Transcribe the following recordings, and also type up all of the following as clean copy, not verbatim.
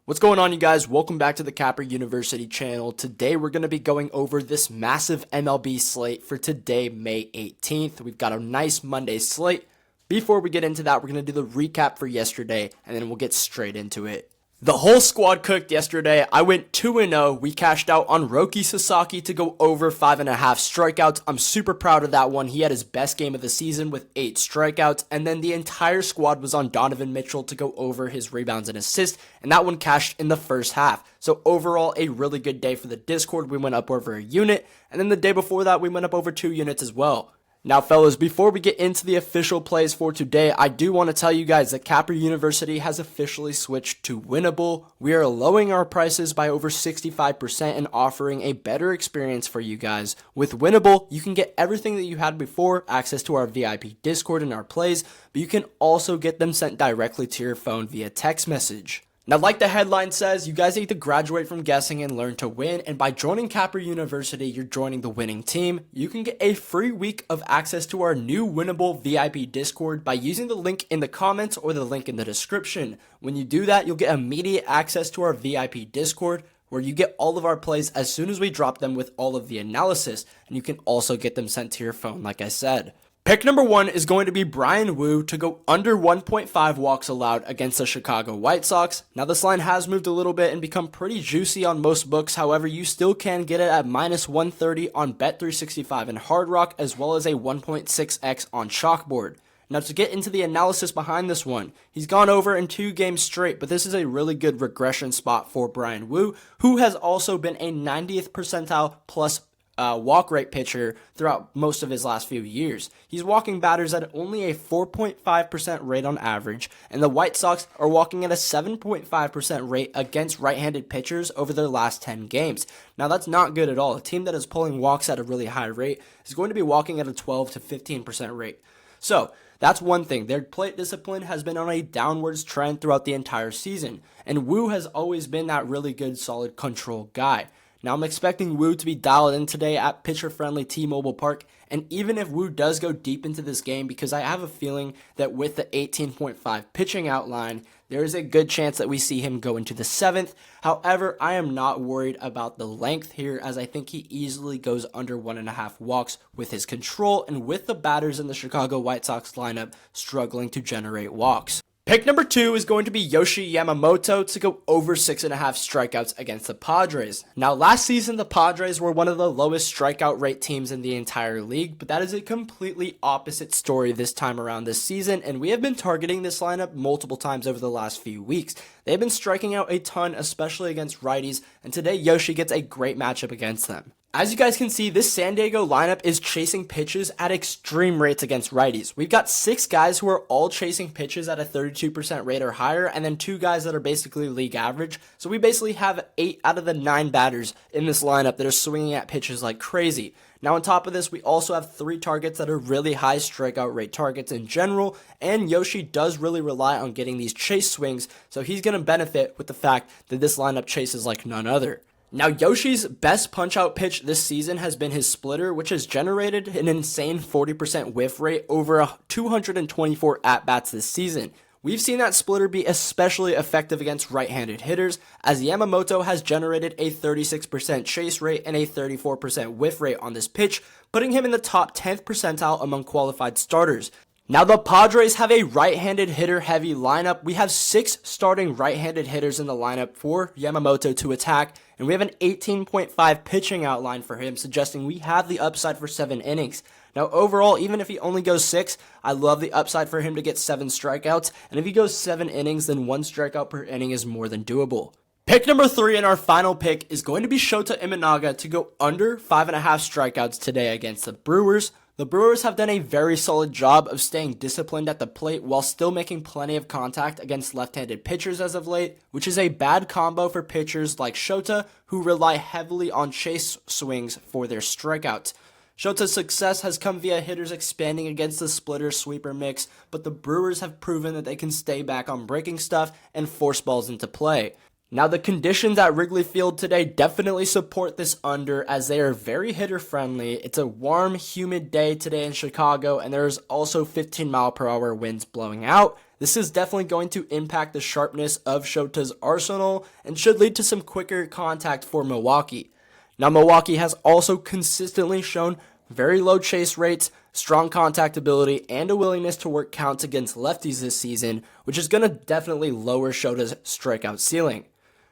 What's going on, you guys? Welcome back to the Capper University channel. Today we're going to be going over this massive MLB slate for today, May 18th. We've got a nice Monday slate. Before we get into that, we're going to do the recap for yesterday, and then we'll get straight into it. The whole squad cooked yesterday. I went 2-0. We cashed out on Roki Sasaki to go over 5.5 strikeouts. I'm super proud of that one. He had his best game of the season with 8 strikeouts. And then the entire squad was on Donovan Mitchell to go over his rebounds and assists. And that one cashed in the first half. So overall, a really good day for the Discord. We went up over a unit. And then the day before that, we went up over 2 units as well. Now, fellas, before we get into the official plays for today, I do want to tell you guys that Capper University has officially switched to Winnable. We are lowering our prices by over 65% and offering a better experience for you guys. With Winnable, you can get everything that you had before, access to our VIP Discord and our plays, but you can also get them sent directly to your phone via text message. Now, like the headline says, you guys need to graduate from guessing and learn to win, and by joining Capper University, you're joining the winning team. You can get a free week of access to our new Winnable VIP Discord by using the link in the comments or the link in the description. When you do that, you'll get immediate access to our VIP Discord, where you get all of our plays as soon as we drop them with all of the analysis, and you can also get them sent to your phone, like I said. Pick number 1 is going to be Bryan Woo to go under 1.5 walks allowed against the Chicago White Sox. Now, this line has moved a little bit and become pretty juicy on most books. However, you still can get it at minus 130 on Bet365 and Hard Rock, as well as a 1.6x on Chalkboard. Now, to get into the analysis behind this one, he's gone over in 2 games straight, but this is a really good regression spot for Bryan Woo, who has also been a 90th percentile plus walk rate pitcher throughout most of his last few years. He's walking batters at only a 4.5% rate on average, and the White Sox are walking at a 7.5% rate against right-handed pitchers over their last 10 games. Now, that's not good at all. A team that is pulling walks at a really high rate is going to be walking at a 12 to 15% rate. So, that's one thing. Their plate discipline has been on a downwards trend throughout the entire season, and Woo has always been that really good, solid control guy. Now, I'm expecting Woo to be dialed in today at pitcher-friendly T-Mobile Park, and even if Woo does go deep into this game, because I have a feeling that with the 18.5 pitching outline, there is a good chance that we see him go into the 7th. However, I am not worried about the length here, as I think he easily goes under 1.5 walks with his control and with the batters in the Chicago White Sox lineup struggling to generate walks. Pick number 2 is going to be Yoshi Yamamoto to go over 6.5 strikeouts against the Padres. Now, last season, the Padres were one of the lowest strikeout rate teams in the entire league, but that is a completely opposite story this time around this season, and we have been targeting this lineup multiple times over the last few weeks. They've been striking out a ton, especially against righties, and today Yoshi gets a great matchup against them. As you guys can see, this San Diego lineup is chasing pitches at extreme rates against righties. We've got 6 guys who are all chasing pitches at a 32% rate or higher, and then 2 guys that are basically league average. So we basically have 8 out of the 9 batters in this lineup that are swinging at pitches like crazy. Now, on top of this, we also have 3 targets that are really high strikeout rate targets in general, and Yoshi does really rely on getting these chase swings, so he's going to benefit with the fact that this lineup chases like none other. Now, Yoshi's best punch-out pitch this season has been his splitter, which has generated an insane 40% whiff rate over 224 at-bats this season. We've seen that splitter be especially effective against right-handed hitters, as Yamamoto has generated a 36% chase rate and a 34% whiff rate on this pitch, putting him in the top 10th percentile among qualified starters. Now, the Padres have a right-handed hitter-heavy lineup. We have 6 starting right-handed hitters in the lineup for Yamamoto to attack, and we have an 18.5 pitching outline for him, suggesting we have the upside for 7 innings. Now, overall, even if he only goes 6, I love the upside for him to get 7 strikeouts, and if he goes 7 innings, then 1 strikeout per inning is more than doable. Pick number 3 and our final pick is going to be Shota Imanaga to go under 5.5 strikeouts today against the Brewers. The Brewers have done a very solid job of staying disciplined at the plate while still making plenty of contact against left-handed pitchers as of late, which is a bad combo for pitchers like Shota, who rely heavily on chase swings for their strikeouts. Shota's success has come via hitters expanding against the splitter-sweeper mix, but the Brewers have proven that they can stay back on breaking stuff and force balls into play. Now, the conditions at Wrigley Field today definitely support this under, as they are very hitter friendly. It's a warm, humid day today in Chicago, and there's also 15-mile-per-hour winds blowing out. This is definitely going to impact the sharpness of Shota's arsenal and should lead to some quicker contact for Milwaukee. Now, Milwaukee has also consistently shown very low chase rates, strong contact ability, and a willingness to work counts against lefties this season, which is going to definitely lower Shota's strikeout ceiling.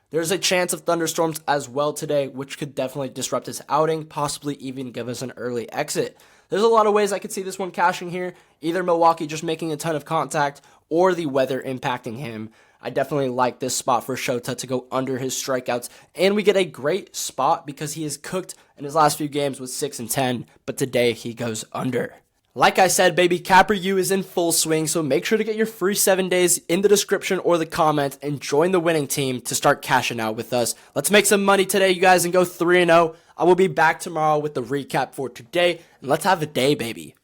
There's a chance of thunderstorms as well today, which could definitely disrupt his outing, possibly even give us an early exit. There's a lot of ways I could see this one cashing here, either Milwaukee just making a ton of contact or the weather impacting him. I definitely like this spot for Shota to go under his strikeouts, and we get a great spot because he is cooked in his last few games with 6 and 10, but today he goes under. Like I said, baby, Capper U is in full swing, so make sure to get your free 7 days in the description or the comments and join the winning team to start cashing out with us. Let's make some money today, you guys, and go 3-0. I will be back tomorrow with the recap for today, and let's have a day, baby.